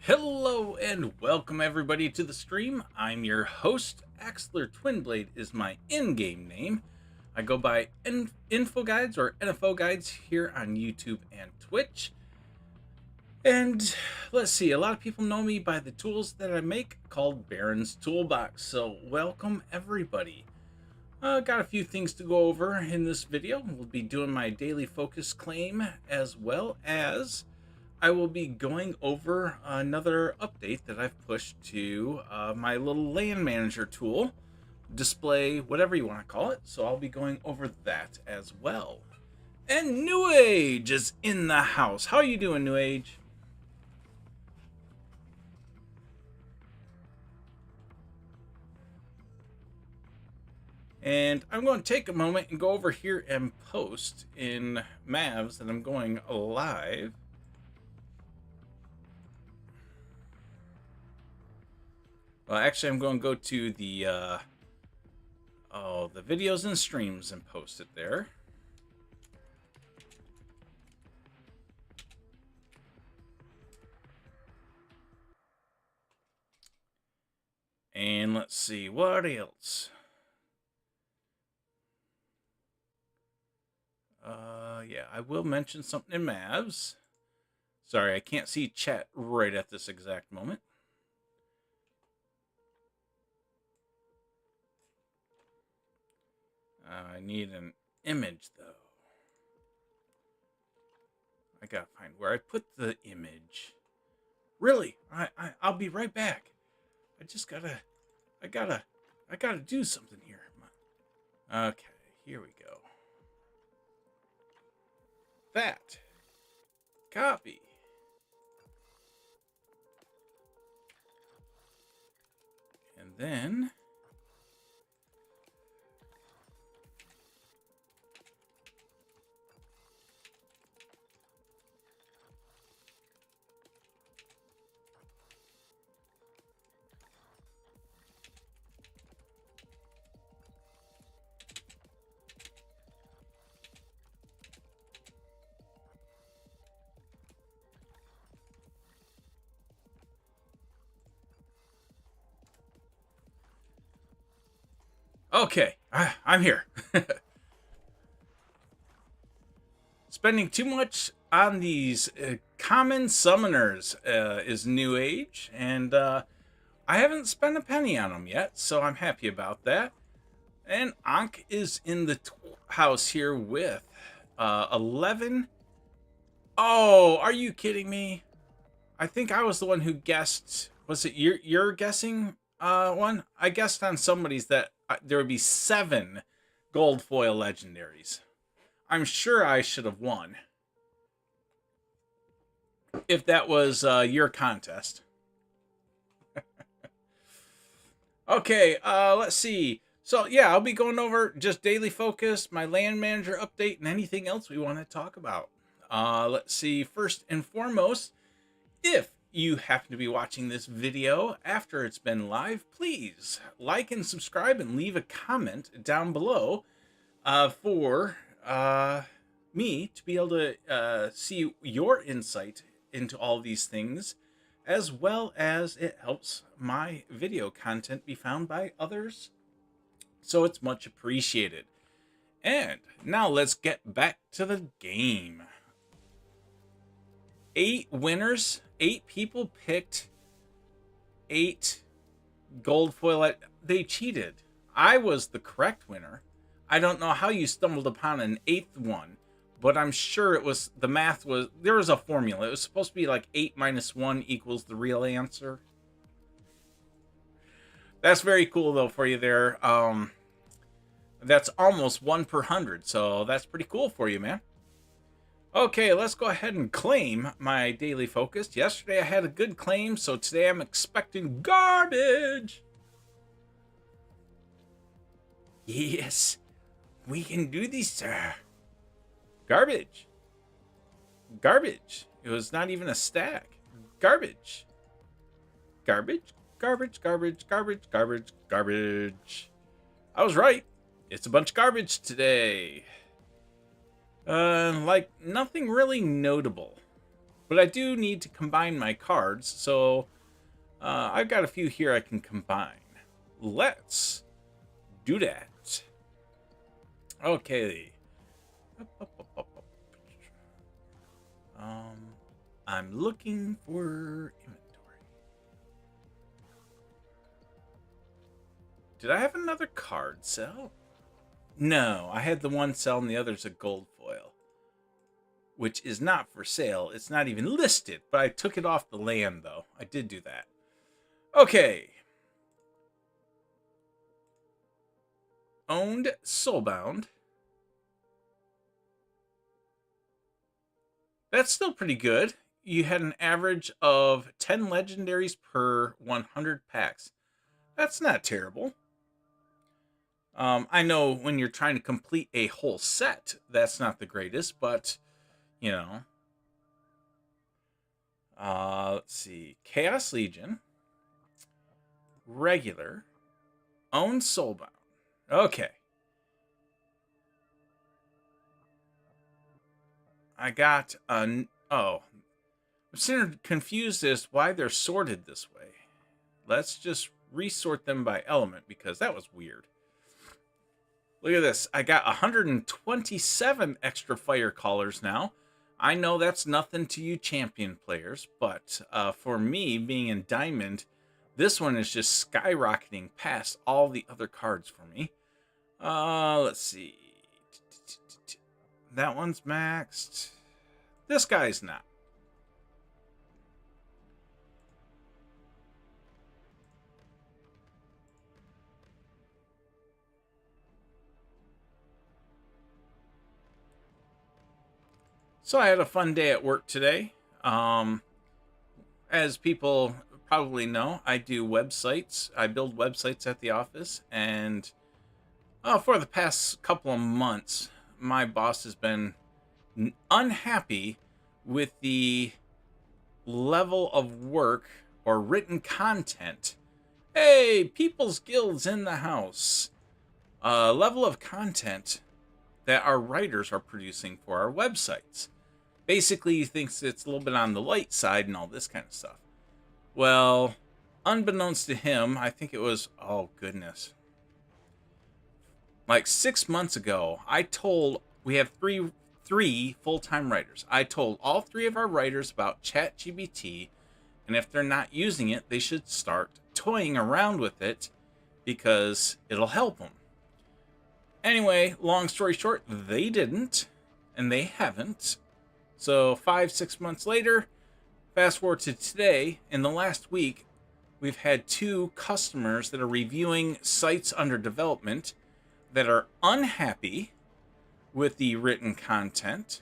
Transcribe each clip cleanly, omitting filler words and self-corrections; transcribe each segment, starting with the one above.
Hello and welcome everybody to the stream. I'm your host. Axler Twinblade is my in-game name. I go by nfoGuides or nfoGuides here on YouTube and Twitch. And let's see, a lot of people know me by the tools that I make called Barons Toolbox. So welcome everybody. Got a few things to go over in this video. We'll be doing my daily focus claim, as well as I will be going over another update that I've pushed to my little land manager tool, display, whatever you want to call it. So I'll be going over that as well. And New Age is in the house. How are you doing, New Age? And I'm going to take a moment and go over here and post in Mavs that I'm going live. Well, actually, I'm going to go to the the videos and streams and post it there. And let's see, what else? Yeah, I will mention something in Mavs. Sorry, I can't see chat right at this exact moment. I need an image, though. I gotta find where I put the image. Really? I'll be right back. I gotta do something here. Okay, here we go. That. Copy. And then okay, I'm here. Spending too much on these common summoners is New Age, and I haven't spent a penny on them yet, so I'm happy about that. And Ankh is in the house here with 11. Oh, are you kidding me? I think I was the one who guessed. Was it your guessing one? I guessed on somebody's that there would be 7 gold foil legendaries. I'm sure I should have won if that was your contest. Okay, let's see. So yeah, I'll be going over just daily focus, my land manager update, and anything else we want to talk about. Let's see. First and foremost, if you happen to be watching this video after it's been live, please like and subscribe and leave a comment down below for me to be able to see your insight into all these things, as well as it helps my video content be found by others. So it's much appreciated. And now let's get back to the game. 8 winners, 8 people picked 8 gold foil. They cheated. I was the correct winner. I don't know how you stumbled upon an 8th one, but I'm sure it was, the math was, there was a formula. It was supposed to be like 8 minus 1 equals the real answer. That's very cool though for you there. That's almost 1 per 100, so that's pretty cool for you, man. Okay, let's go ahead and claim my daily focus. Yesterday I had a good claim, so today I'm expecting garbage. Yes, we can do this, sir. Garbage. Garbage. It was not even a stack. Garbage. Garbage. Garbage, garbage, garbage, garbage, garbage. I was right. It's a bunch of garbage today. Like nothing really notable. But I do need to combine my cards, so I've got a few here I can combine. Let's do that. Okay. I'm looking for inventory. Did I have another card sell? No, I had the one sell and the other's a gold foil, which is not for sale. It's not even listed, but I took it off the land, though. I did do that. Okay. Owned Soulbound. That's still pretty good. You had an average of 10 legendaries per 100 packs. That's not terrible. I know when you're trying to complete a whole set, that's not the greatest, but, you know. Let's see. Chaos Legion. Regular. Owned Soulbound. Okay. I got I'm sort of confused as why they're sorted this way. Let's just resort them by element because that was weird. Look at this. I got 127 extra fire callers now. I know that's nothing to you champion players, but for me, being in diamond, this one is just skyrocketing past all the other cards for me. Let's see. That one's maxed. This guy's not. So I had a fun day at work today. As people probably know, I do websites. I build websites at the office, and for the past couple of months, my boss has been unhappy with the level of work or written content. Hey, People's Guild's in the house. Level of content that our writers are producing for our websites. Basically, he thinks it's a little bit on the light side and all this kind of stuff. Well, unbeknownst to him, I think it was, oh goodness, like 6 months ago, I told, we have three full-time writers. I told all three of our writers about ChatGPT, and if they're not using it, they should start toying around with it because it'll help them. Anyway, long story short, they didn't, and they haven't. So 5-6 months later, fast forward to today, in the last week, we've had 2 customers that are reviewing sites under development that are unhappy with the written content.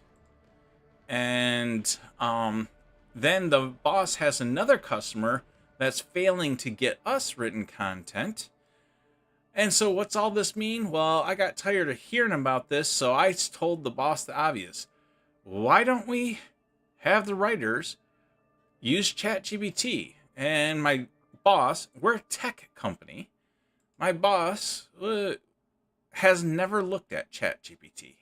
And then the boss has another customer that's failing to get us written content. And so what's all this mean? Well, I got tired of hearing about this, so I told the boss the obvious. Why don't we have the writers use ChatGPT? And my boss, we're a tech company. My boss has never looked at ChatGPT.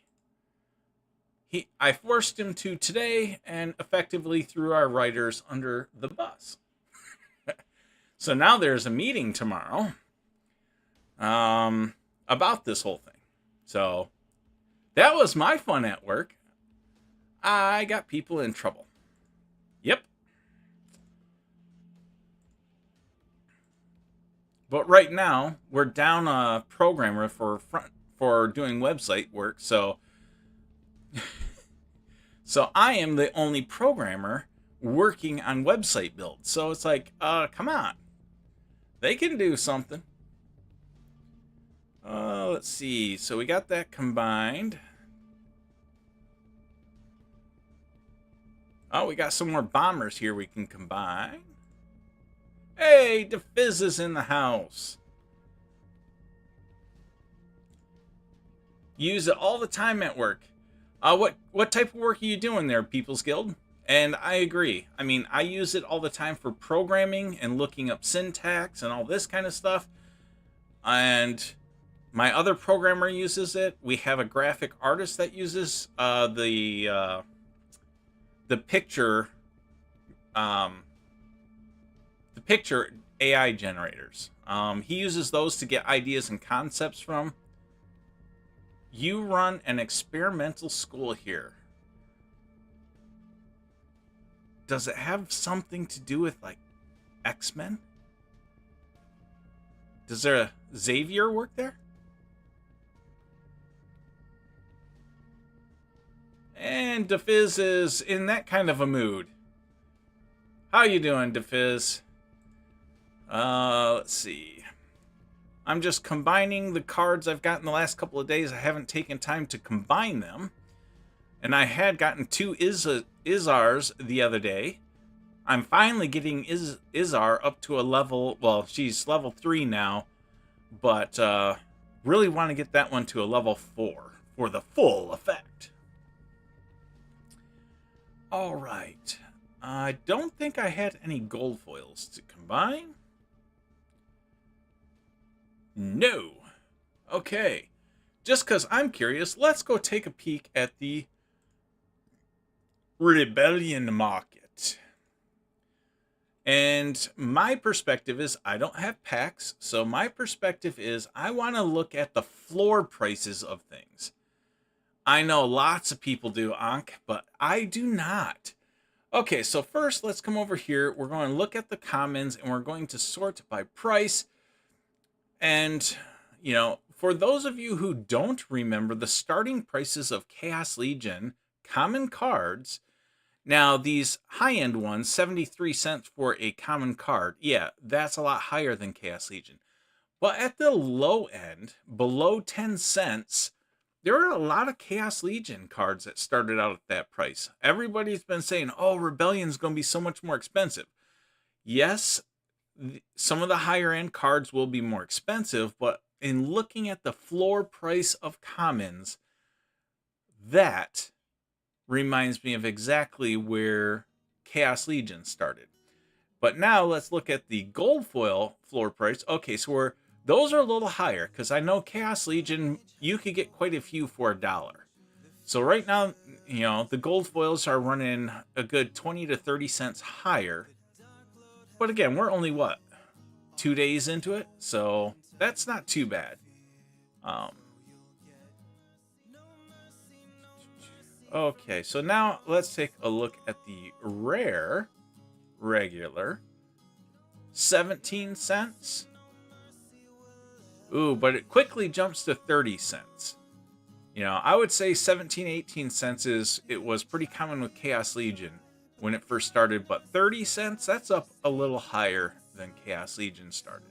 I forced him to today and effectively threw our writers under the bus. So now there's a meeting tomorrow about this whole thing. So that was my fun at work. I got people in trouble. Yep. But right now, we're down a programmer for doing website work, so I am the only programmer working on website build. So it's like, come on. They can do something. Let's see. So we got that combined. Oh, we got some more bombers here we can combine. Hey, DeFizz is in the house. Use it all the time at work. What type of work are you doing there, People's Guild? And I agree. I mean, I use it all the time for programming and looking up syntax and all this kind of stuff. And my other programmer uses it. We have a graphic artist that uses the picture the picture AI generators. He uses those to get ideas and concepts from. You run an experimental school here. Does it have something to do with, like, X-Men? Does there a Xavier work there? And DeFizz is in that kind of a mood. How you doing, DeFizz? Let's see. I'm just combining the cards I've gotten the last couple of days. I haven't taken time to combine them. And I had gotten 2 Izars the other day. I'm finally getting Izar up to a level... Well, she's level 3 now. But really want to get that one to a level 4 for the full effect. Alright. I don't think I had any gold foils to combine. No. Okay. Just because I'm curious, let's go take a peek at the Rebellion market. And my perspective is I don't have packs, so my perspective is I want to look at the floor prices of things. I know lots of people do, Ankh, but I do not. Okay, so first let's come over here. We're going to look at the commons and we're going to sort by price. And, you know, for those of you who don't remember the starting prices of Chaos Legion common cards, now these high-end ones, 73 cents for a common card, yeah, that's a lot higher than Chaos Legion. But at the low end, below 10 cents, there are a lot of Chaos Legion cards that started out at that price. Everybody's been saying, oh, Rebellion's going to be so much more expensive. Yes, some of the higher end cards will be more expensive, but in looking at the floor price of commons, that reminds me of exactly where Chaos Legion started. But now let's look at the gold foil floor price. Okay, so those are a little higher because I know Chaos Legion, you could get quite a few for $1. So right now, you know, the gold foils are running a good 20 to 30 cents higher. But again, we're only, what, 2 days into it? So that's not too bad. Okay, so now let's take a look at the rare regular. 17 cents. Ooh, but it quickly jumps to 30 cents. You know, I would say 17, 18 cents it was pretty common with Chaos Legion when it first started, but 30 cents, that's up a little higher than Chaos Legion started.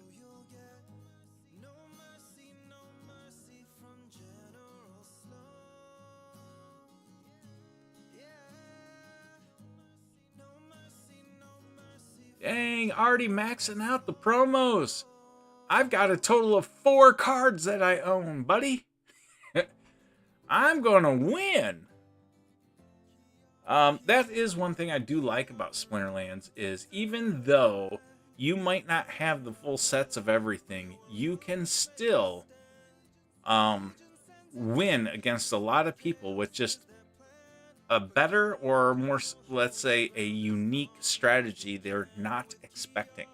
Dang, already maxing out the promos. I've got a total of 4 cards that I own, buddy. I'm gonna win. That is one thing I do like about Splinterlands is even though you might not have the full sets of everything, you can still win against a lot of people with just a better or more, let's say, a unique strategy they're not expecting.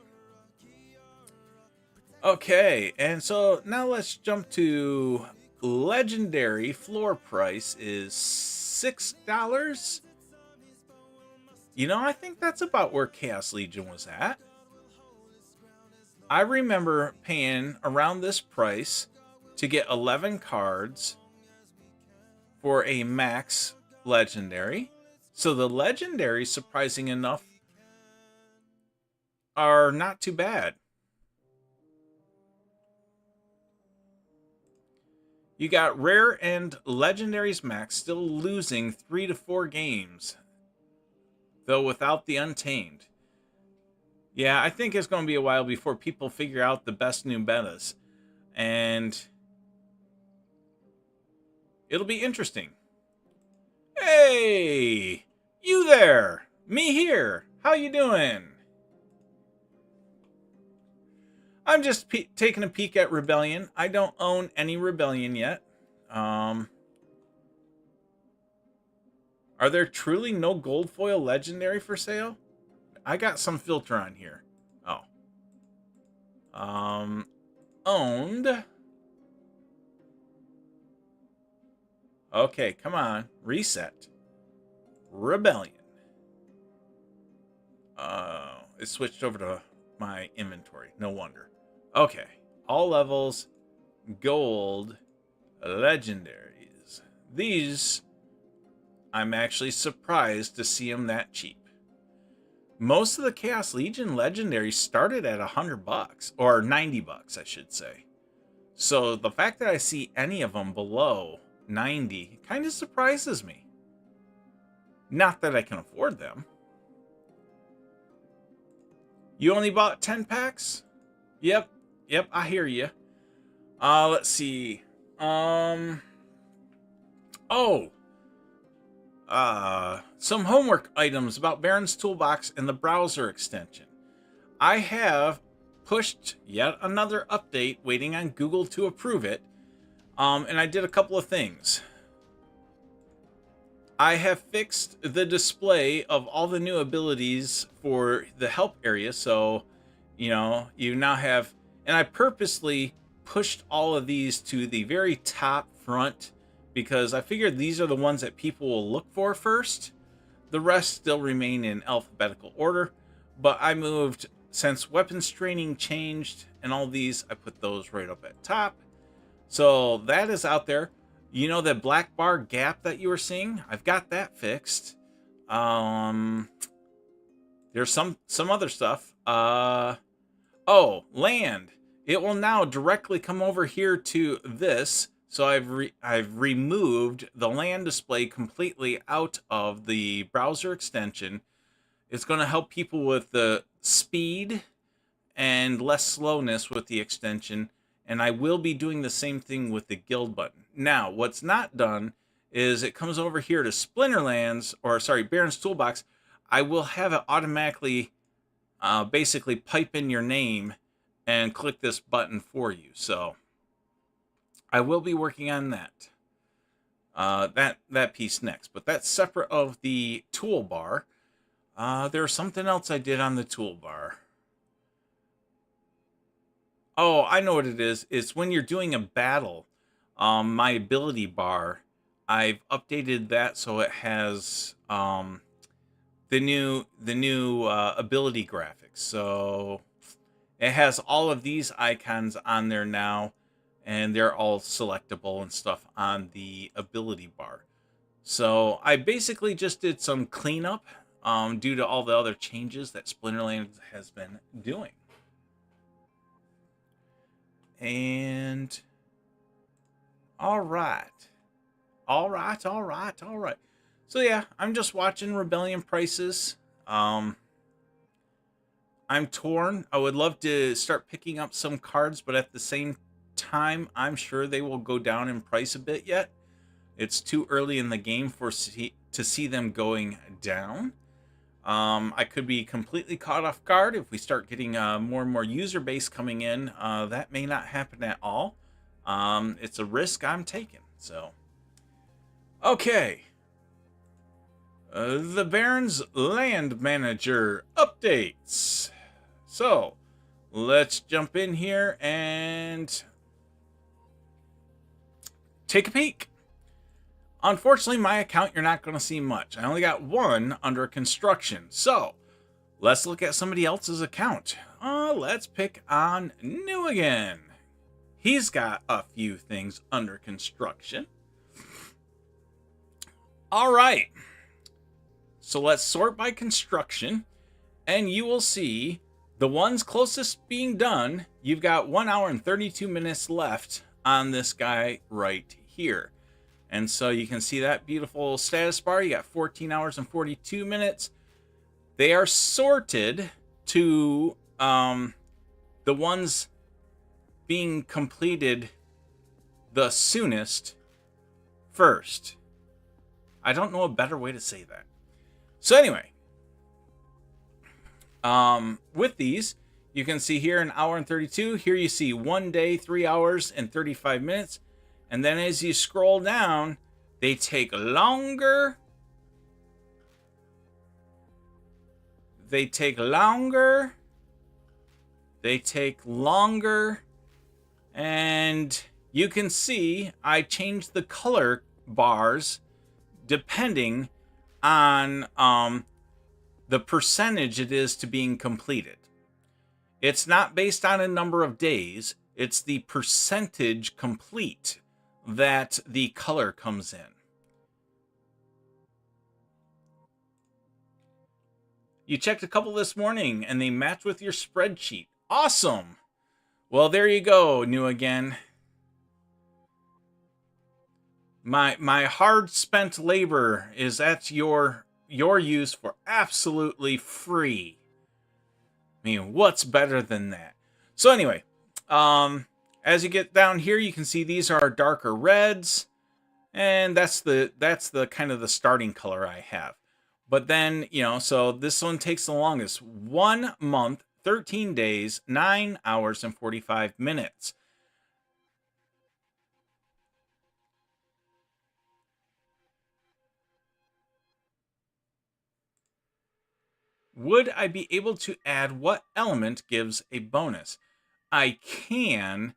Okay, and so now let's jump to legendary. Floor price is $6. You know, I think that's about where Chaos Legion was at. I remember paying around this price to get 11 cards for a max legendary. So the legendaries, surprising enough, are not too bad. You got rare and legendaries max still losing 3 to 4 games, though without the Untamed. Yeah, I think it's going to be a while before people figure out the best new metas. And it'll be interesting. Hey! You there! Me here! How you doing? I'm just taking a peek at Rebellion. I don't own any Rebellion yet. Are there truly no gold foil legendary for sale? I got some filter on here. Oh. Owned. Okay, come on. Reset. Rebellion. It switched over to my inventory. No wonder. Okay. All levels. Gold. Legendaries. These, I'm actually surprised to see them that cheap. Most of the Chaos Legion legendaries started at $100 or $90, I should say. So the fact that I see any of them below 90 kind of surprises me. Not that I can afford them. You only bought 10 packs? Yep, I hear you. Let's see. Some homework items about Barons Toolbox and the browser extension. I have pushed yet another update, waiting on Google to approve it. And I did a couple of things. I have fixed the display of all the new abilities for the help area. So, you know, you now have, and I purposely pushed all of these to the very top front because I figured these are the ones that people will look for first. The rest still remain in alphabetical order, but I moved, since weapons training changed and all these, I put those right up at top. So that is out there. You know that black bar gap that you were seeing? I've got that fixed. There's some other stuff. Oh, land. It will now directly come over here to this. So I've removed the land display completely out of the browser extension. It's going to help people with the speed and less slowness with the extension. And I will be doing the same thing with the guild button. Now, what's not done is it comes over here to Splinterlands, or sorry, Barons Toolbox. I will have it automatically basically pipe in your name and click this button for you. So I will be working on that. That piece next, but that's separate of the toolbar. There's something else I did on the toolbar. Oh, I know what it is. It's when you're doing a battle, my ability bar, I've updated that so it has the new ability graphics. So it has all of these icons on there now, and they're all selectable and stuff on the ability bar. So I basically just did some cleanup due to all the other changes that Splinterlands has been doing. And all right. So yeah, I'm just watching Rebellion prices. I'm torn. I would love to start picking up some cards, but at the same time, I'm sure they will go down in price a bit yet. It's too early in the game to see them going down. I could be completely caught off guard if we start getting more and more user base coming in. That may not happen at all. It's a risk I'm taking. So, okay. The Barons Land Manager updates. So, let's jump in here and take a peek. Unfortunately, my account, you're not going to see much. I only got one under construction. So, let's look at somebody else's account. Let's pick on New again. He's got a few things under construction. All right. So, let's sort by construction. And you will see the ones closest being done. You've got 1 hour and 32 minutes left on this guy right here. And so you can see that beautiful status bar. You got 14 hours and 42 minutes. They are sorted to the ones being completed the soonest first. I don't know a better way to say that. So anyway, with these, you can see here an hour and 32. Here you see 1 day, 3 hours and 35 minutes. And then as you scroll down, they take longer they take longer. They take longer. And you can see I changed the color bars depending on the percentage it is to being completed. It's not based on a number of days. It's the percentage complete that the color comes in. You checked a couple this morning and they match with your spreadsheet. Awesome. Well, there you go, New Again. My hard spent labor is at your use for absolutely free. I mean, what's better than that? So anyway, as you get down here, you can see these are darker reds, and that's the kind of the starting color I have. But then, so this one takes the longest. 1 month, 13 days, 9 hours, and 45 minutes. Would I be able to add what element gives a bonus? I can.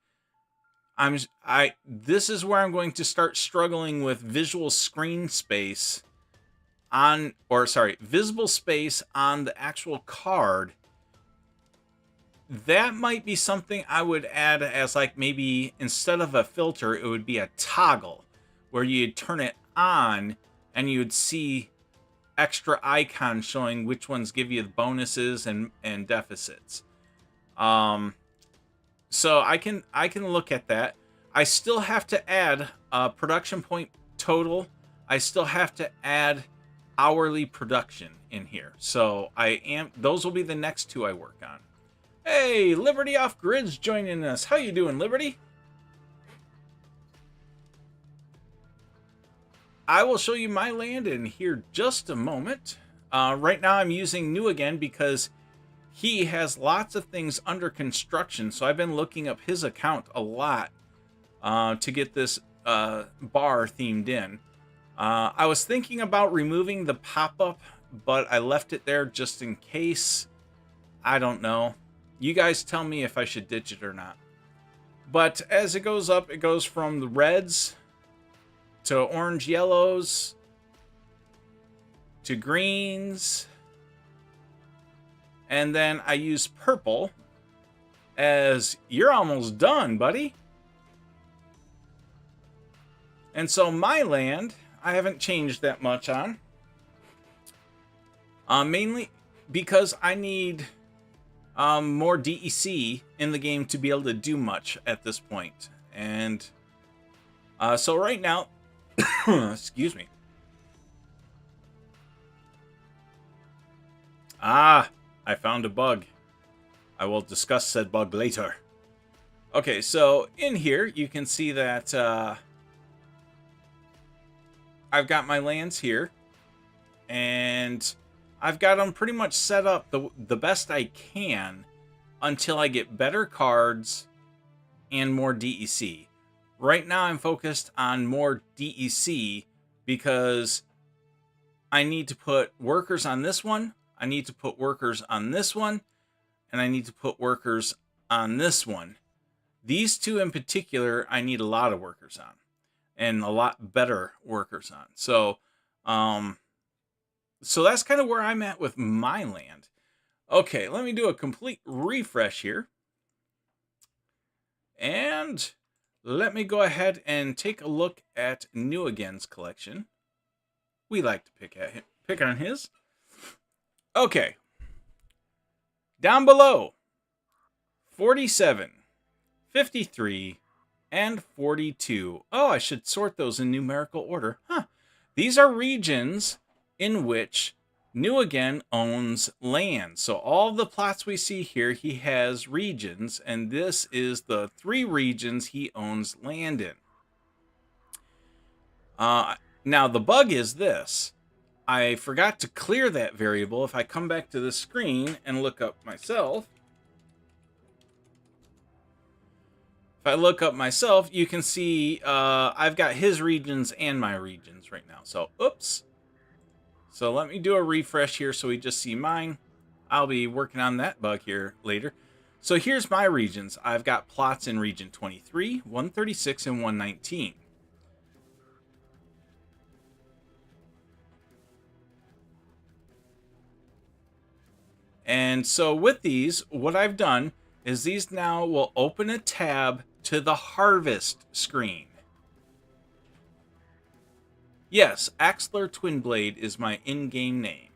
This is where I'm going to start struggling with visual screen space visible space on the actual card. That might be something I would add as like maybe instead of a filter, it would be a toggle where you'd turn it on and you'd see extra icons showing which ones give you the bonuses and deficits. So I can look at that. I still have to add a production point total. I still have to add hourly production in here. So those will be the next two I work on. Hey, Liberty Off Grid's joining us. How you doing, Liberty? I will show you my land in here just a moment. Right now I'm using New Again because he has lots of things under construction. So I've been looking up his account a lot to get this bar themed in. I was thinking about removing the pop-up, but I left it there just in case. I don't know. You guys tell me if I should ditch it or not. But as it goes up, it goes from the reds to orange yellows to greens. And then I use purple as you're almost done, buddy. And so my land, I haven't changed that much on. Mainly because I need more DEC in the game to be able to do much at this point. And so right now, excuse me. I found a bug. I will discuss said bug later. Okay, so in here you can see that I've got my lands here, and I've got them pretty much set up the best I can until I get better cards and more DEC. Right now I'm focused on more DEC because I need to put workers on this one, I need to put workers on this one, and I need to put workers on this one. These two in particular, I need a lot of workers on, and a lot better workers on. So, so that's kind of where I'm at with my land. Okay, let me do a complete refresh here. And let me go ahead and take a look at New Again's collection. We like to pick on his. Okay. Down below, 47, 53, and 42. Oh, I should sort those in numerical order. Huh. These are regions in which New Again owns land. So all the plots we see here, he has regions, and this is the 3 regions he owns land in. Now the bug is this. I forgot to clear that variable. If I come back to the screen and look up myself, you can see I've got his regions and my regions right now. So, oops. So let me do a refresh here so we just see mine. I'll be working on that bug here later. So here's my regions. I've got plots in region 23, 136, and 119. And so with these, what I've done is these now will open a tab to the harvest screen. Yes, Axler Twinblade is my in-game name.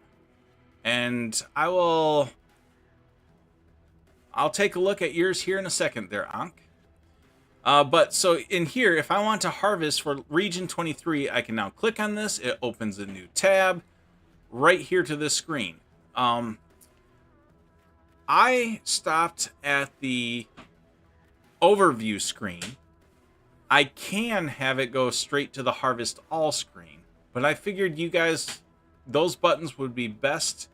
And I'll take a look at yours here in a second there, Ankh. But so in here, if I want to harvest for region 23, I can now click on this. It opens a new tab right here to this screen. I stopped at the overview screen. I can have it go straight to the harvest all screen, but I figured you guys, those buttons would be best.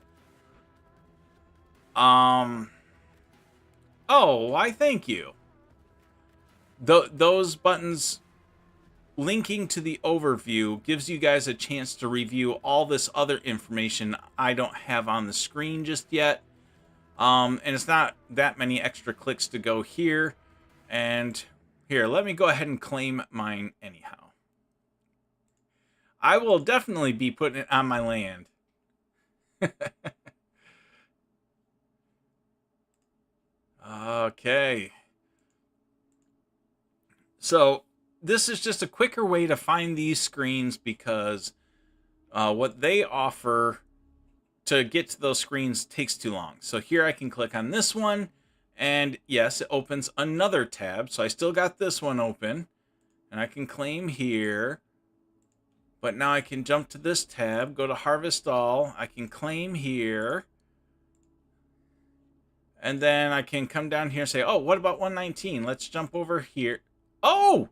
Oh, why thank you. Those buttons linking to the overview gives you guys a chance to review all this other information I don't have on the screen just yet. And it's not that many extra clicks to go here. And here, let me go ahead and claim mine anyhow. I will definitely be putting it on my land. Okay. So this is just a quicker way to find these screens because what they offer to get to those screens takes too long. So here I can click on this one, and yes, it opens another tab. So I still got this one open, and I can claim here. But now I can jump to this tab, go to Harvest All. I can claim here. And then I can come down here and say, oh, what about 119? Let's jump over here. Oh!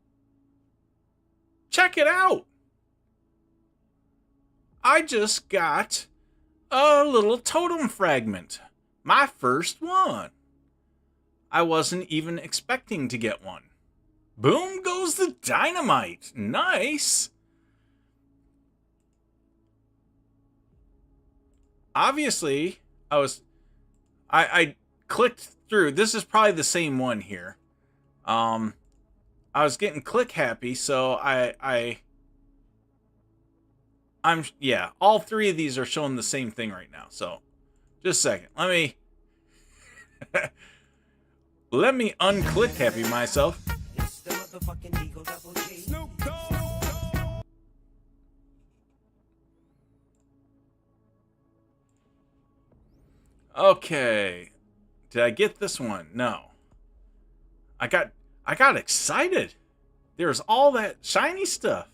Check it out! I just got a little totem fragment. My first one. I wasn't even expecting to get one. Boom goes the dynamite. Nice. Obviously, I clicked through. This is probably the same one here. I was getting click happy, so yeah, all three of these are showing the same thing right now. So just a second. Let me unclick happy myself. Okay. Did I get this one? No. I got excited. There's all that shiny stuff.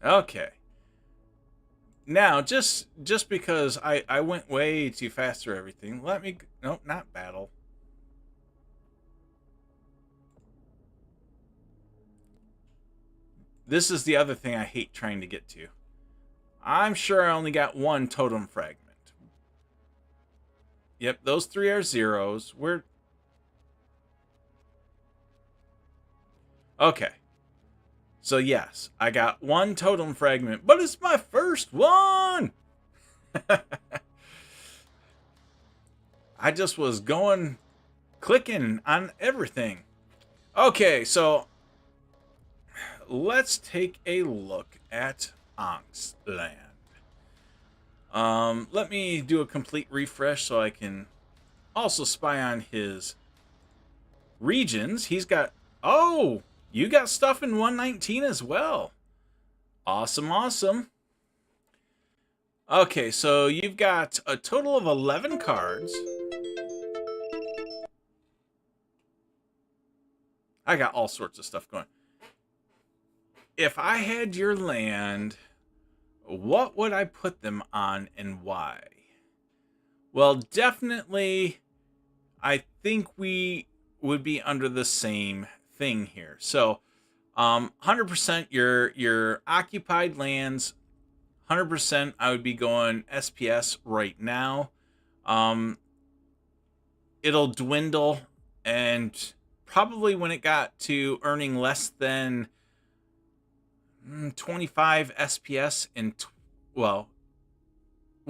Okay. Now, just because I went way too fast through everything, let me... Nope, not battle. This is the other thing I hate trying to get to. I'm sure I only got one totem fragment. Yep, those three are zeros. Okay. So yes, I got one totem fragment, but it's my first one! I just was clicking on everything. Okay, so let's take a look at Ankh's land. Let me do a complete refresh so I can also spy on his regions. He's got... Oh! You got stuff in 119 as well. Awesome, awesome. Okay, so you've got a total of 11 cards. I got all sorts of stuff going. If I had your land, what would I put them on and why? Well, definitely, I think we would be under the same thing here. So 100% your occupied lands, 100% I would be going SPS right now. It'll dwindle, and probably when it got to earning less than 25 SPS in well,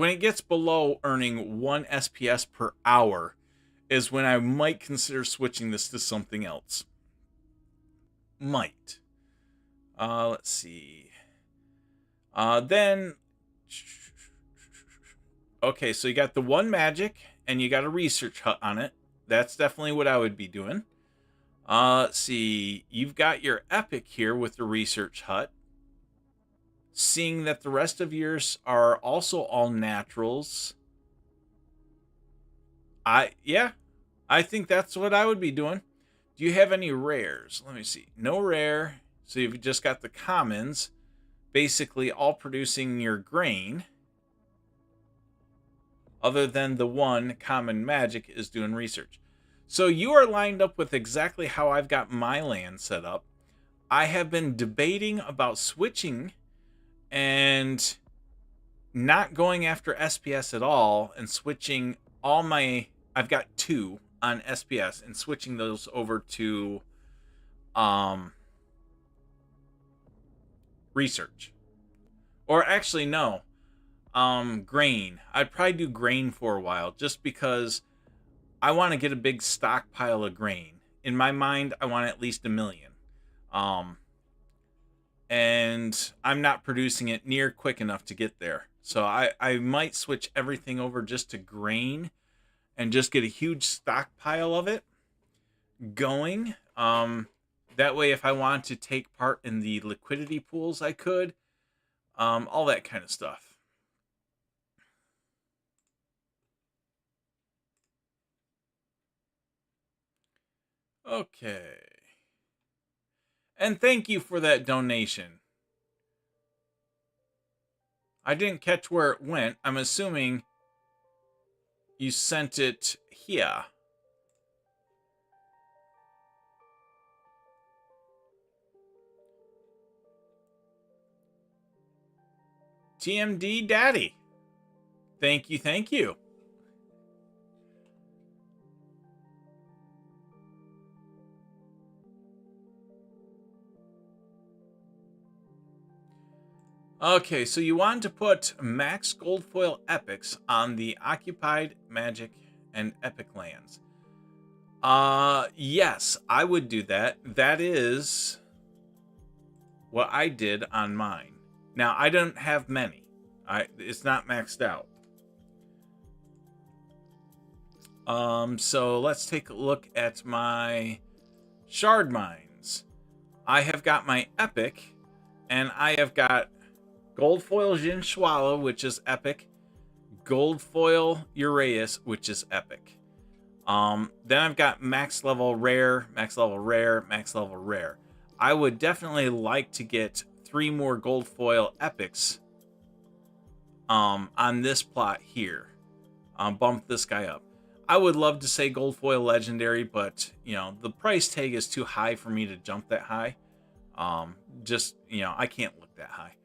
when it gets below earning 1 SPS per hour is when I might consider switching this to something else. Might. Let's see. Then, okay, so you got the 1 magic and you got a research hut on it. That's definitely what I would be doing. Let's see. You've got your epic here with the research hut. Seeing that the rest of yours are also all naturals. I think that's what I would be doing. Do you have any rares? Let me see. No rare. So you've just got the commons, basically all producing your grain. Other than the 1 common magic is doing research. So you are lined up with exactly how I've got my land set up. I have been debating about switching and not going after SPS at all and switching all my... I've got 2 on SPS and switching those over to research. Or actually, no. Grain. I'd probably do grain for a while just because I want to get a big stockpile of grain. In my mind, I want at least 1 million. And I'm not producing it near quick enough to get there. So I might switch everything over just to grain and just get a huge stockpile of it going. That way, if I want to take part in the liquidity pools, I could. All that kind of stuff. Okay. And thank you for that donation. I didn't catch where it went. I'm assuming you sent it here. TMD Daddy. Thank you, thank you. Okay, so you want to put max gold foil epics on the occupied magic and epic lands. Yes, I would do that. That is what I did on mine. Now, I don't have many. It's not maxed out. So let's take a look at my shard mines. I have got my epic, and I have got gold foil Jin Swallow, which is epic. Gold foil Uraeus, which is epic. Then I've got max level rare, max level rare, max level rare. I would definitely like to get 3 more gold foil epics on this plot here. Bump this guy up. I would love to say gold foil legendary, but you know, the price tag is too high for me to jump that high. Just, you know, I can't look that high.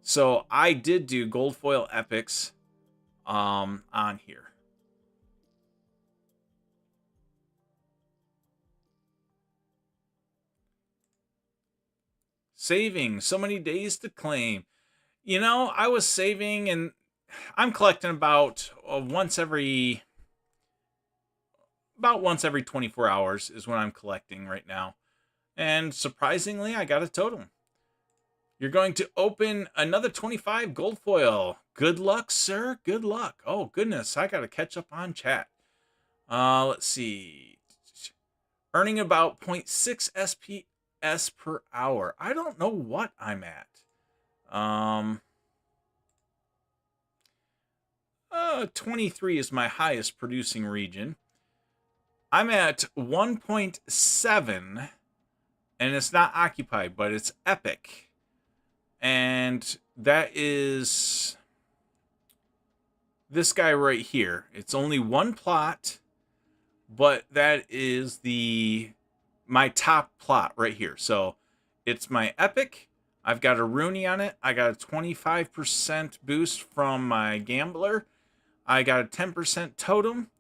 So I did do gold foil epics on here. Saving so many days to claim. You know, I was saving, and I'm collecting about once every 24 hours is when I'm collecting right now. And surprisingly, I got a totem. You're going to open another 25 gold foil. Good luck, sir. Good luck. Oh, goodness. I got to catch up on chat. Let's see. Earning about 0.6 SPS per hour. I don't know what I'm at. 23 is my highest producing region. I'm at 1.7, and it's not occupied, but it's epic. And that is this guy right here. It's only 1 plot, but that is my top plot right here. So it's my epic. I've got a Rooney on it. I got a 25% boost from my gambler. I got a 10% totem.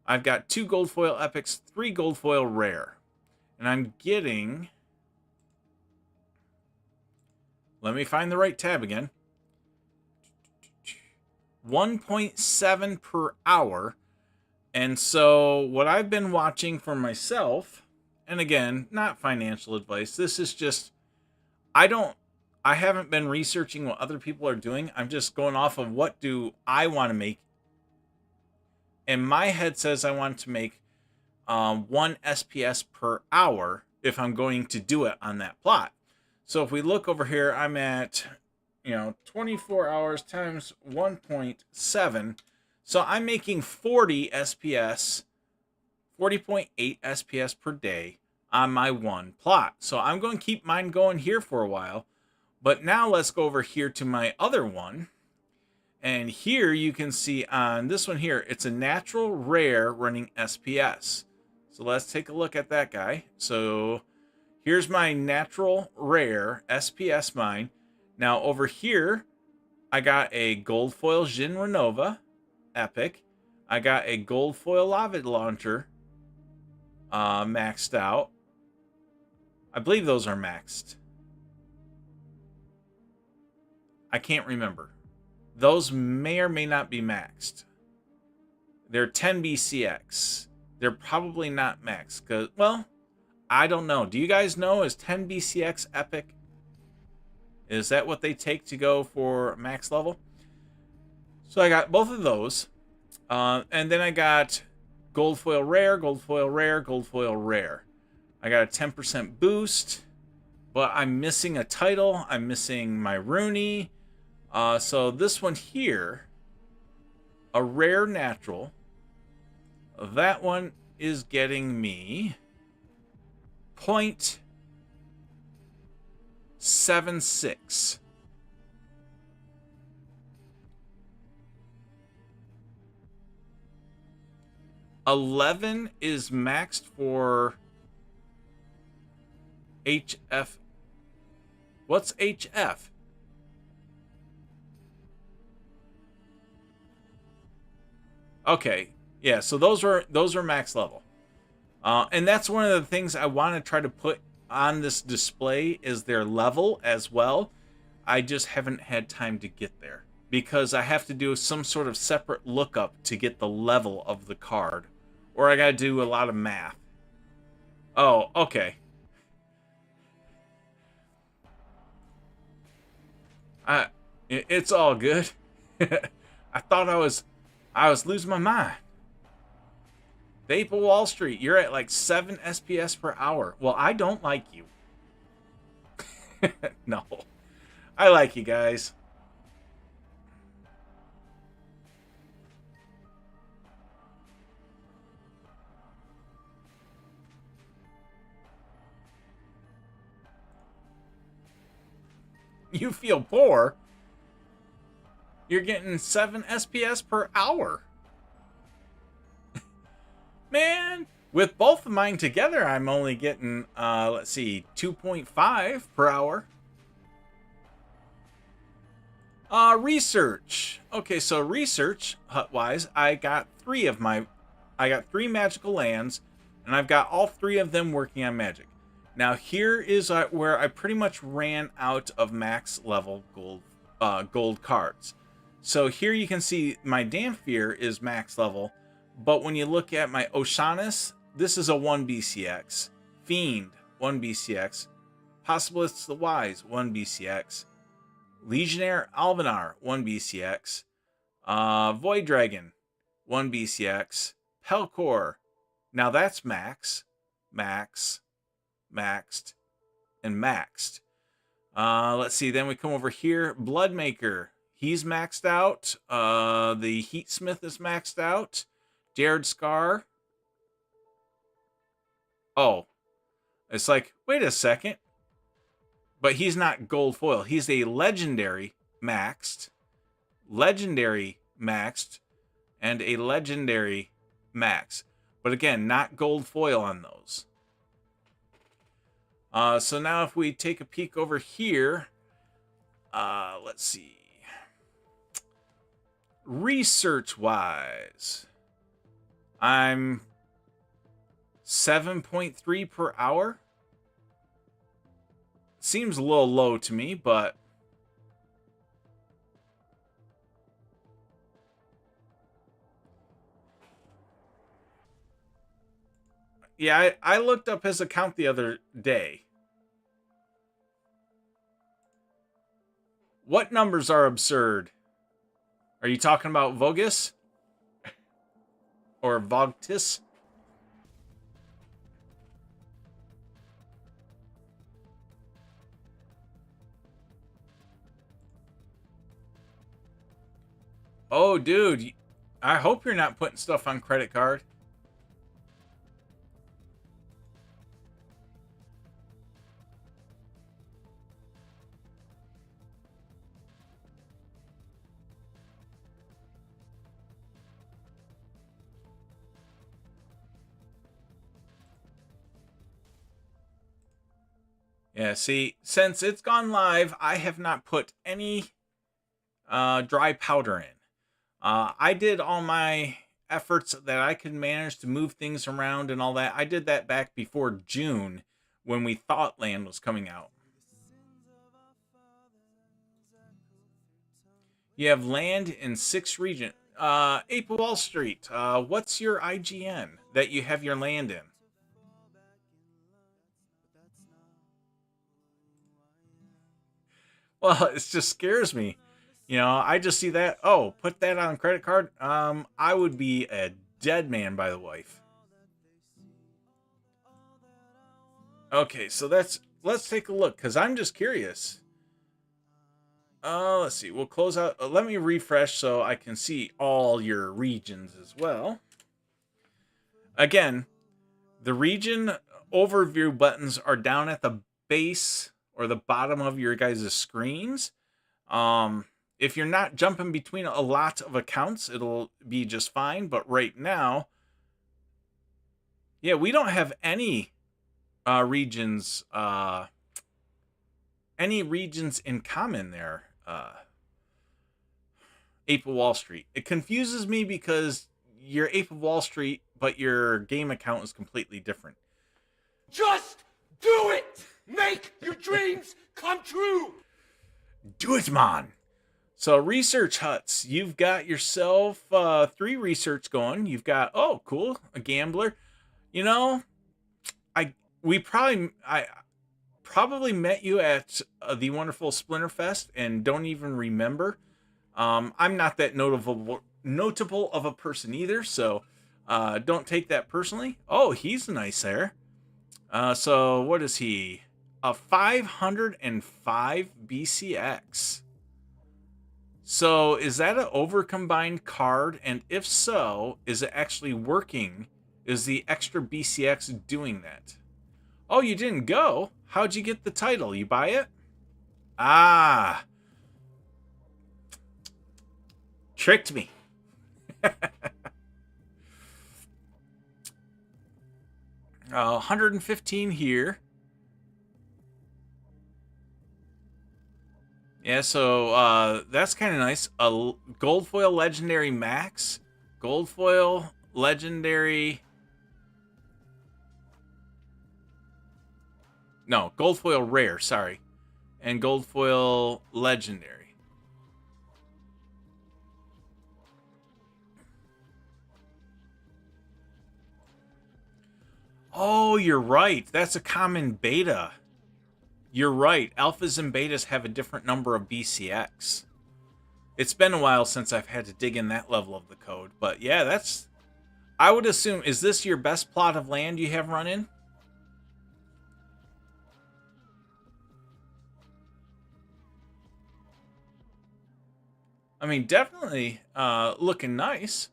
I've got 2 gold foil epics, 3 gold foil rare. And I'm getting... Let me find the right tab again. 1.7 per hour. And so what I've been watching for myself, and again, not financial advice, this is just, I haven't been researching what other people are doing. I'm just going off of what do I want to make. And my head says I want to make 1 SPS per hour if I'm going to do it on that plot. So if we look over here, I'm at, 24 hours times 1.7. So I'm making 40 SPS, 40.8 SPS per day on my one plot. So I'm going to keep mine going here for a while. But now let's go over here to my other one. And here you can see on this one here, it's a natural rare running SPS. So let's take a look at that guy. So here's my natural rare SPS mine. Now over here, I got a gold foil Jin Renova epic. I got a gold foil lava launcher maxed out. I believe those are maxed. I can't remember. Those may or may not be maxed. They're 10 BCX. They're probably not maxed. Because, well, I don't know. Do you guys know? Is 10 BCX epic? Is that what they take to go for max level? So I got both of those. And then I got gold foil rare, gold foil rare, gold foil rare. I got a 10% boost. But I'm missing a title. I'm missing my Rooney. So this one here, a rare natural, that one is getting me 0.76. $11 is maxed for HF. What's HF? Okay, yeah, so those are max level. And that's one of the things I want to try to put on this display is their level as well. I just haven't had time to get there because I have to do some sort of separate lookup to get the level of the card, or I got to do a lot of math. Oh, okay. It's all good. I thought I was losing my mind. The Ape of Wall Street, you're at like 7 SPS per hour. Well, I don't like you. No. I like you guys. You feel poor? You're getting 7 SPS per hour. Man, with both of mine together, I'm only getting, let's see, 2.5 per hour. Research. Okay, so research, hut-wise, I got 3 magical lands, and I've got all 3 of them working on magic. Now, here is where I pretty much ran out of max level gold cards. So here you can see my Damphir is max level, but when you look at my Oceanus, this is a 1 BCX. Fiend, 1 BCX. Possibilists the Wise, 1 BCX. Legionnaire Alvanar, 1 BCX. Void Dragon, 1 BCX. Pelcor, now that's max, maxed, and maxed. Let's see, then we come over here. Bloodmaker, he's maxed out. The Heatsmith is maxed out. Jared Scar. Oh, it's like, wait a second. But he's not gold foil. He's a legendary maxed, and a legendary max. But again, not gold foil on those. So now if we take a peek over here, let's see. Research-wise, I'm 7.3 per hour. Seems a little low to me, but Yeah, I looked up his account the other day. What numbers are absurd? Are you talking about Vogus? Or Vogtis? Oh, dude. I hope you're not putting stuff on credit card. Yeah, see, since it's gone live, I have not put any dry powder in. I did all my efforts that I could manage to move things around and all that. I did that back before June when we thought land was coming out. You have land in 6 regions. Ape Wall Street, what's your IGN that you have your land in? Well, it just scares me. You know, I just see that. Oh, put that on credit card. I would be a dead man by the wife. Okay, so let's take a look because I'm just curious. Let's see. We'll close out. Let me refresh so I can see all your regions as well. Again, the region overview buttons are down at the base or the bottom of your guys' screens. If you're not jumping between a lot of accounts, it'll be just fine. But right now, yeah, we don't have any regions in common there. Ape of Wall Street. It confuses me because you're Ape of Wall Street, but your game account is completely different. Just do it! Make your dreams come true! Do it, man! So research huts. You've got yourself 3 research going. You've got, oh, cool, a gambler. You know, I probably met you at the wonderful Splinterfest and don't even remember. I'm not that notable of a person either, so don't take that personally. Oh, he's nice there. So what is he? A 505 BCX. So is that an overcombined card? And if so, is it actually working? Is the extra BCX doing that? Oh, you didn't go? How'd you get the title? You buy it? Ah. Tricked me. 115 here. Yeah, so that's kind of nice. A gold foil legendary max, gold foil legendary. No, gold foil rare, sorry. And gold foil legendary. Oh, you're right. That's a common beta. You're right. Alphas and betas have a different number of BCX. It's been a while since I've had to dig in that level of the code. But yeah, that's... I would assume... Is this your best plot of land you have run in? I mean, definitely looking nice.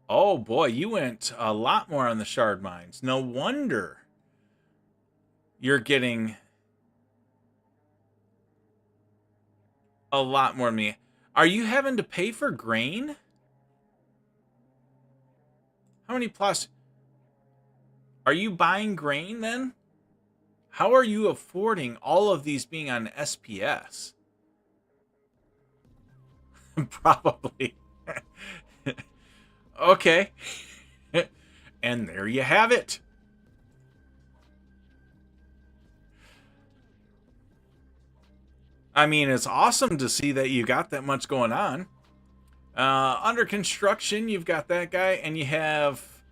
Oh boy, you went a lot more on the shard mines. No wonder you're getting a lot more than me. Are you having to pay for grain? How many plus? Are you buying grain then? How are you affording all of these being on SPS? Probably. Okay. And there you have it. I mean, it's awesome to see that you got that much going on. Under construction, you've got that guy, and you have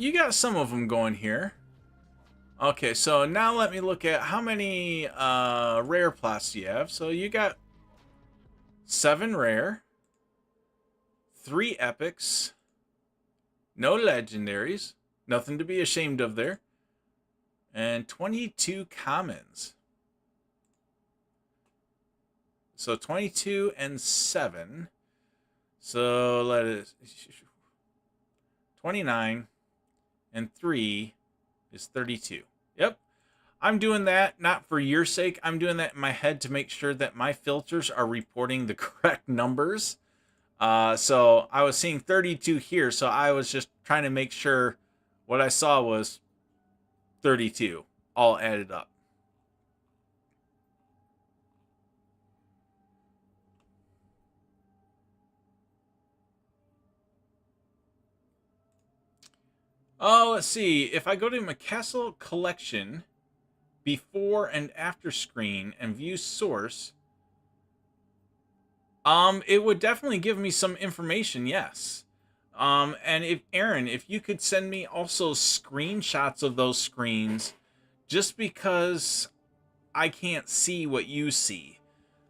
you got some of them going here. Okay, so now let me look at how many rare plots you have. So you got 7 rare, 3 epics, no legendaries, nothing to be ashamed of there, and 22 commons. So 22 and 7. So let it 29 and 3 is 32. Yep. I'm doing that not for your sake. I'm doing that in my head to make sure that my filters are reporting the correct numbers. So I was seeing 32 here, so I was just trying to make sure what I saw was 32 all added up. Oh, let's see. If I go to my castle collection, before and after screen, and view source, it would definitely give me some information, yes. And if Aaron, if you could send me also screenshots of those screens, just because I can't see what you see.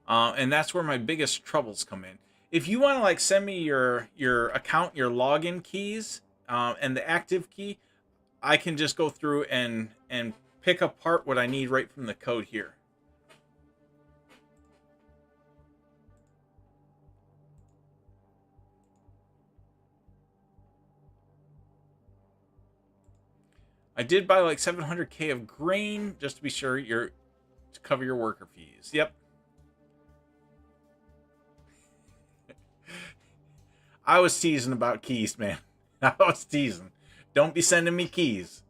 And that's where my biggest troubles come in. If you want to like send me your account, your login keys, and the active key, I can just go through and pick apart what I need right from the code here. I did buy like 700k of grain just to be sure to cover your worker fees. Yep. I was teasing about keys, man. I was teasing. Don't be sending me keys.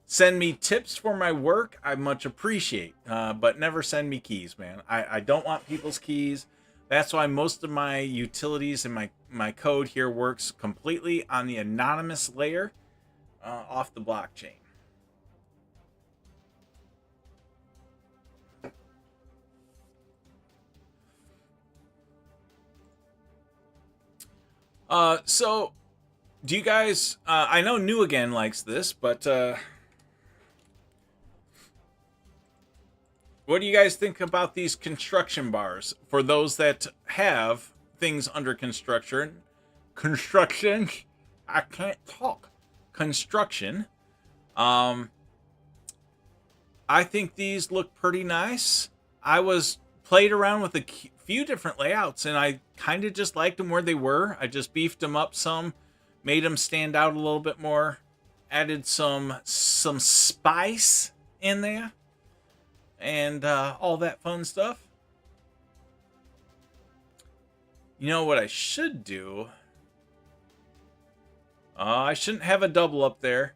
Send me tips for my work. I much appreciate, but never send me keys, man. I don't want people's keys. That's why most of my utilities and my code here works completely on the anonymous layer off the blockchain. So do you guys, I know New Again likes this, but what do you guys think about these construction bars for those that have things under construction? I can't talk. Construction. I think these look pretty nice. I played around with a few different layouts, and I kind of just liked them where they were. I just beefed them up some, made them stand out a little bit more, added some spice in there, and all that fun stuff. You know what I should do? I shouldn't have a double up there.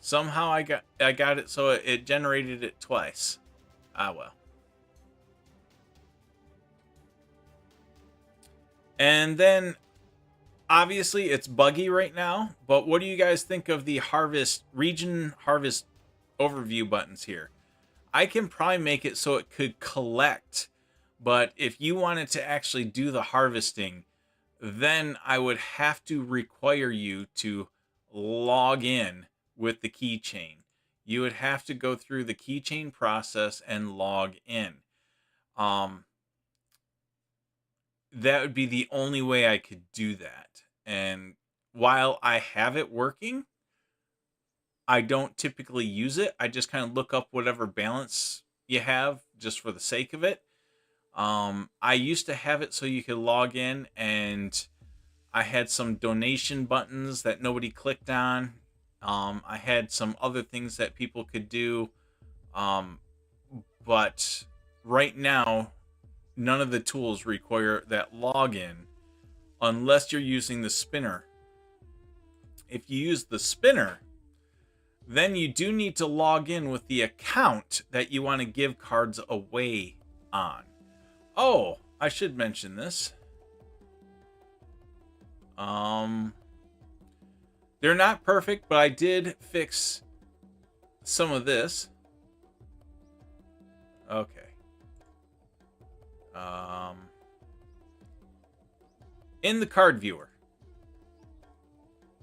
Somehow I got it so it generated it twice. Ah, well. And then obviously it's buggy right now, but what do you guys think of the region harvest overview buttons here? I can probably make it so it could collect, but if you wanted to actually do the harvesting, then I would have to require you to log in with the keychain. You would have to go through the keychain process and log in. That would be the only way I could do that. And while I have it working, I don't typically use it. I just kind of look up whatever balance you have just for the sake of it. I used to have it so you could log in, and I had some donation buttons that nobody clicked on. I had some other things that people could do. But right now, none of the tools require that login unless you're using the spinner. If you use the spinner, then you do need to log in with the account that you want to give cards away on. Oh, I should mention this. They're not perfect, but I did fix some of this. Okay. in the card viewer.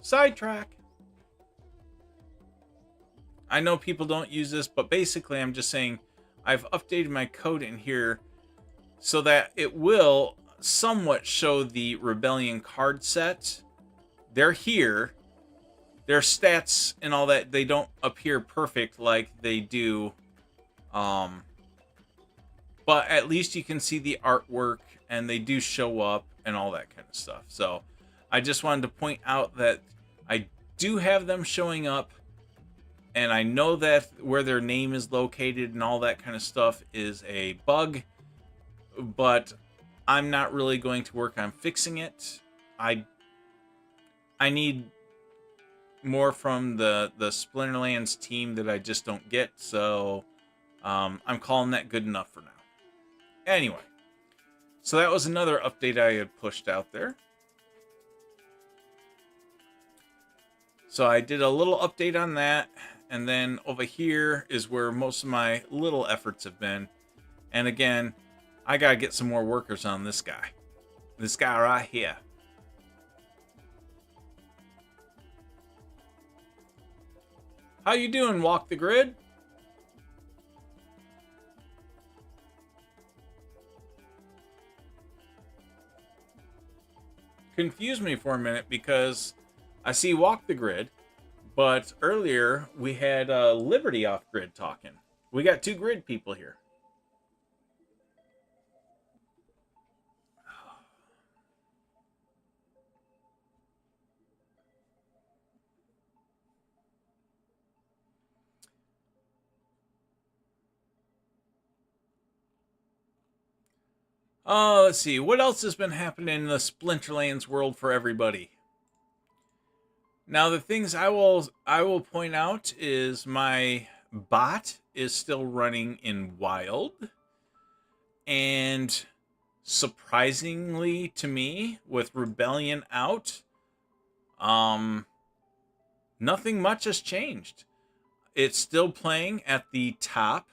Sidetrack. I know people don't use this, but basically I'm just saying I've updated my code in here so that it will somewhat show the Rebellion card set. They're here. Their stats and all that, they don't appear perfect like they do. But at least you can see the artwork and they do show up and all that kind of stuff. So I just wanted to point out that I do have them showing up. And I know that where their name is located and all that kind of stuff is a bug, but I'm not really going to work on fixing it. I need more from the Splinterlands team that I just don't get, so I'm calling that good enough for now. Anyway, so that was another update I had pushed out there. So I did a little update on that. And then over here is where most of my little efforts have been. And again, I got to get some more workers on this guy. This guy right here. How you doing, Walk the Grid? Confused me for a minute because I see Walk the Grid. But earlier, we had Liberty off-grid talking. We got two grid people here. Let's see. What else has been happening in the Splinterlands world for everybody? Now, the things I will point out is my bot is still running in wild. And surprisingly to me, with Rebellion out, nothing much has changed. It's still playing at the top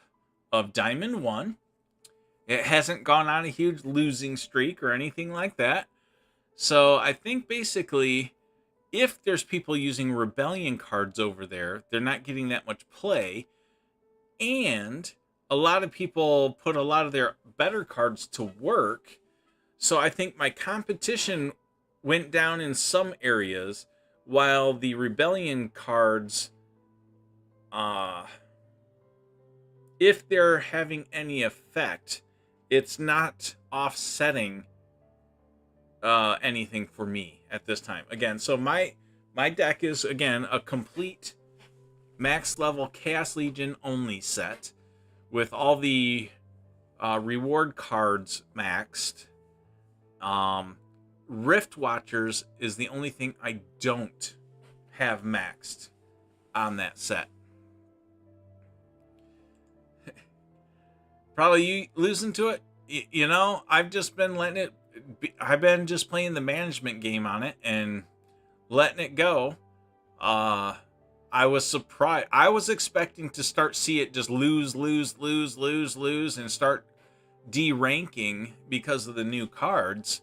of Diamond 1. It hasn't gone on a huge losing streak or anything like that. So I think basically, if there's people using Rebellion cards over there, they're not getting that much play. And a lot of people put a lot of their better cards to work. So I think my competition went down in some areas, while the Rebellion cards, if they're having any effect, it's not offsetting anything for me at this time. Again, so my deck is, again, a complete max level Chaos Legion only set with all the reward cards maxed. Rift Watchers is the only thing I don't have maxed on that set. Probably you losing to it. You know, I've just been letting it be. I've been just playing the management game on it and letting it go. I was surprised. I was expecting to see it just lose, and start deranking because of the new cards.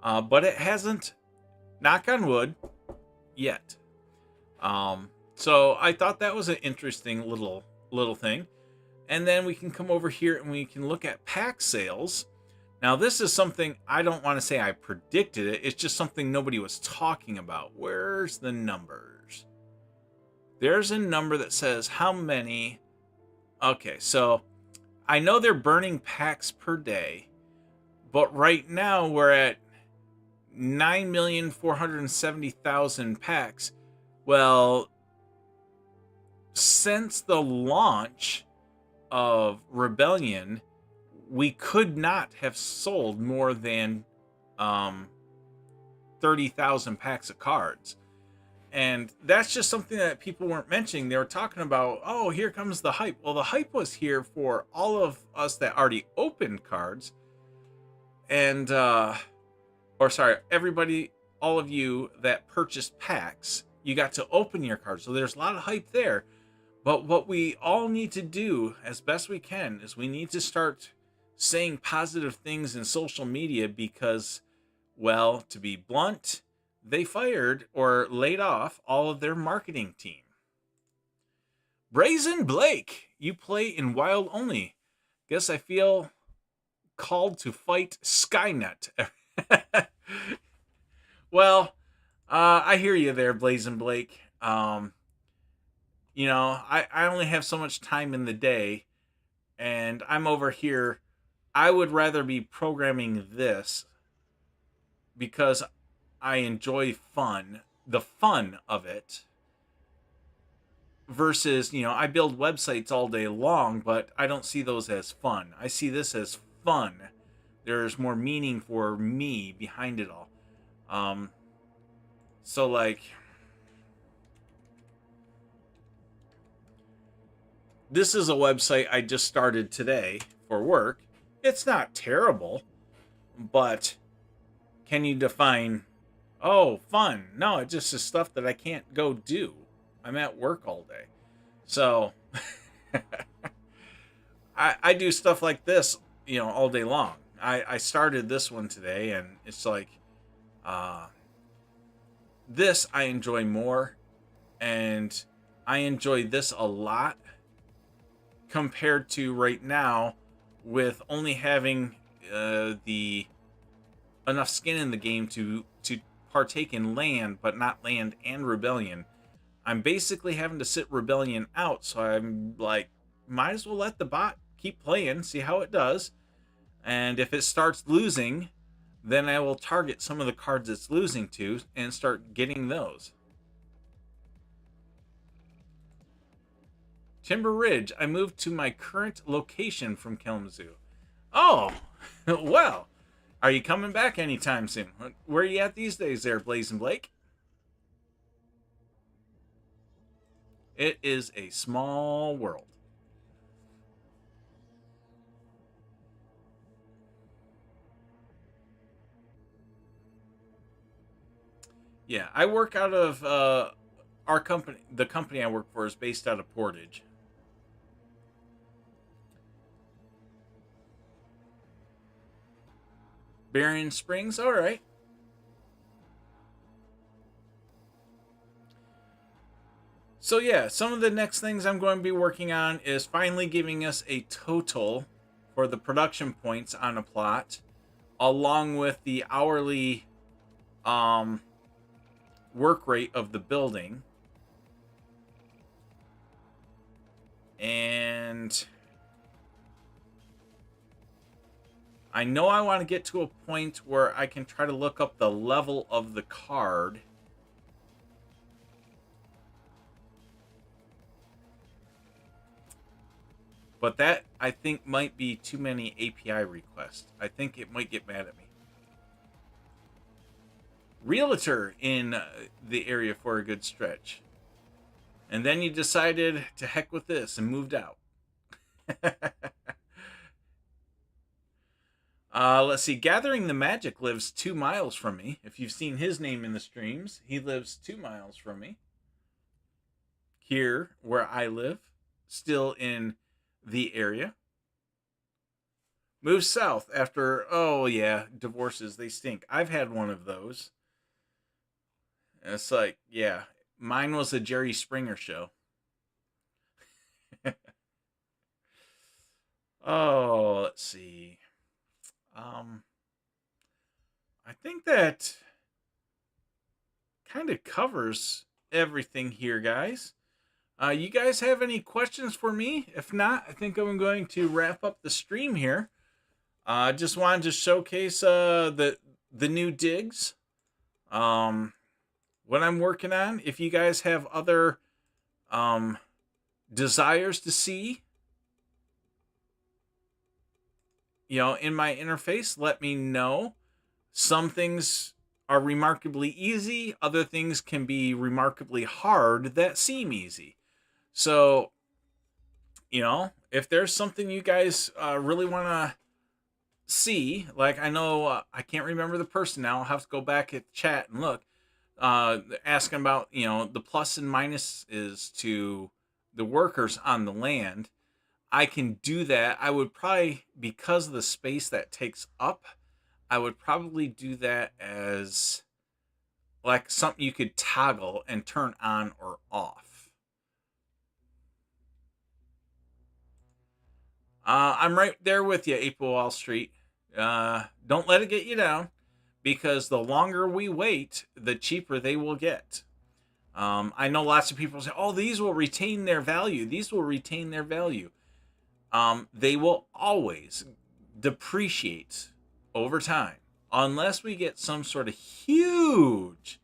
But it hasn't, knock on wood, yet. So I thought that was an interesting little thing. And then we can come over here and we can look at pack sales. Now, this is something I don't want to say I predicted it. It's just something nobody was talking about. Where's the numbers? There's a number that says how many. Okay, so I know they're burning packs per day. But right now we're at 9,470,000 packs. Well, since the launch of Rebellion, we could not have sold more than 30,000 packs of cards. And that's just something that people weren't mentioning. They were talking about, oh, here comes the hype. Well, the hype was here for all of us that already opened cards. And, everybody, all of you that purchased packs, you got to open your cards. So there's a lot of hype there. But what we all need to do as best we can is we need to start saying positive things in social media, because Well, to be blunt, they fired or laid off all of their marketing team. Brazen Blake, you play in Wild only. Guess I feel called to fight Skynet. Well, I hear you there, Brazen Blake. I only have so much time in the day, and I'm over here. I would rather be programming this because I enjoy the fun of it, versus, I build websites all day long, but I don't see those as fun. I see this as fun. There's more meaning for me behind it all. So like, this is a website I just started today for work. It's not terrible, but can you define, oh, fun? No, it just is stuff that I can't go do. I'm at work all day. So I do stuff like this, all day long. I started this one today, and it's like, this I enjoy more, and I enjoy this a lot compared to right now with only having the enough skin in the game to partake in land, but not land and rebellion. I'm basically having to sit rebellion out, so I'm like, might as well let the bot keep playing, see how it does, and if it starts losing, then I will target some of the cards it's losing to and start getting those. Timber Ridge, I moved to my current location from Kalamazoo. Oh, well, are you coming back anytime soon? Where are you at these days there, Blazing Blake? It is a small world. Yeah, I work out of our company. The company I work for is based out of Portage. Barron Springs, all right. So yeah, some of the next things I'm going to be working on is finally giving us a total for the production points on a plot, along with the hourly work rate of the building. And I know I want to get to a point where I can try to look up the level of the card. But that, I think, might be too many API requests. I think it might get mad at me. Realtor in the area for a good stretch. And then you decided to heck with this and moved out. Let's see. Gathering the Magic lives 2 miles from me. If you've seen his name in the streams, he lives 2 miles from me. Here, where I live, still in the area. Moved south after, oh yeah, divorces, they stink. I've had one of those. And it's like, yeah, mine was a Jerry Springer show. Oh, let's see. I think that kind of covers everything here, guys. You guys have any questions for me? If not, I think I'm going to wrap up the stream here. I just wanted to showcase the new digs, what I'm working on. If you guys have other desires to see, in my interface, let me know. Some things are remarkably easy. Other things can be remarkably hard that seem easy. So, if there's something you guys really want to see, like, I know I can't remember the person now. I'll have to go back at chat and look. Asking about, the plus and minuses to the workers on the land. I can do that. I would probably, because of the space that takes up, I would probably do that as like something you could toggle and turn on or off. I'm right there with you, April Wall Street. Don't let it get you down, because the longer we wait, the cheaper they will get. I know lots of people say, "Oh, these will retain their value. These will retain their value." They will always depreciate over time unless we get some sort of huge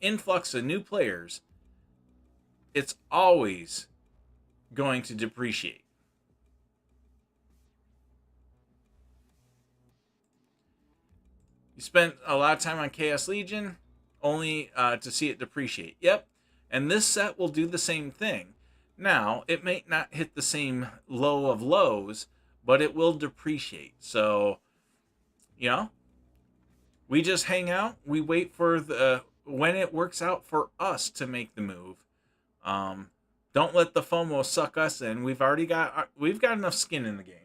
influx of new players. It's always going to depreciate. You spent a lot of time on Chaos Legion only to see it depreciate. Yep. And this set will do the same thing. Now, it may not hit the same low of lows, but it will depreciate. So, you know, we just hang out. We wait for when it works out for us to make the move. Don't let the FOMO suck us in. We've got enough skin in the game.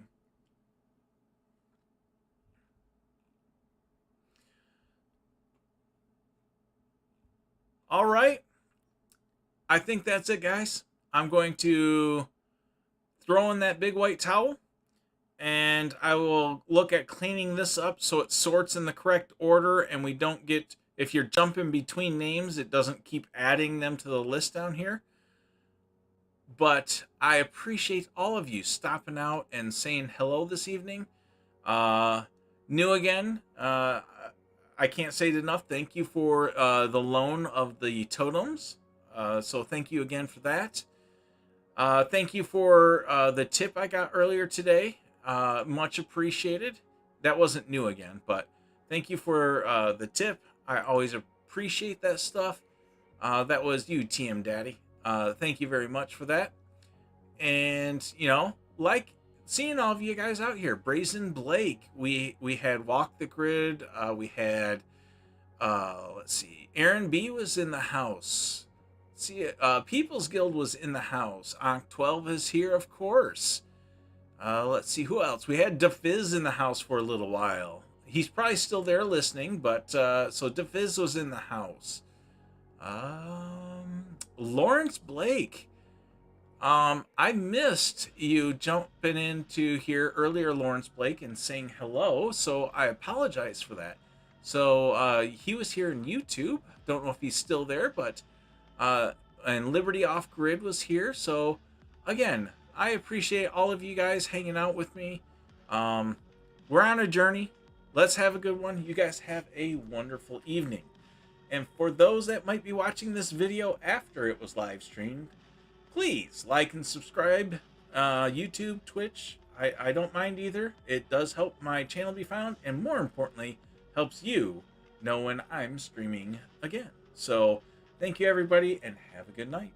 All right. I think that's it, guys. I'm going to throw in that big white towel, and I will look at cleaning this up so it sorts in the correct order, and we don't get, if you're jumping between names, it doesn't keep adding them to the list down here. But I appreciate all of you stopping out and saying hello this evening. New again, I can't say it enough. Thank you for the loan of the totems. So thank you again for that. Thank you for the tip I got earlier today. Much appreciated. That wasn't new again, but thank you for the tip. I always appreciate that stuff. That was you, TM Daddy. Thank you very much for that. And, you know, like seeing all of you guys out here. Brazen Blake. We had Walk the Grid. We had, let's see, Aaron B was in the house. See, People's Guild was in the house. Onk 12 is here, of course. Let's see, who else? We had DeFizz in the house for a little while. He's probably still there listening, but so DeFizz was in the house. Lawrence Blake. I missed you jumping into here earlier, Lawrence Blake, and saying hello, so I apologize for that. So he was here in YouTube. Don't know if he's still there, but and Liberty Off Grid was here. So again, I appreciate all of you guys hanging out with me. We're on a journey. Let's have a good one. You guys have a wonderful evening. And for those that might be watching this video after it was live streamed, please like and subscribe. YouTube, Twitch, I don't mind either. It does help my channel be found, and more importantly, helps you know when I'm streaming again. So thank you, everybody, and have a good night.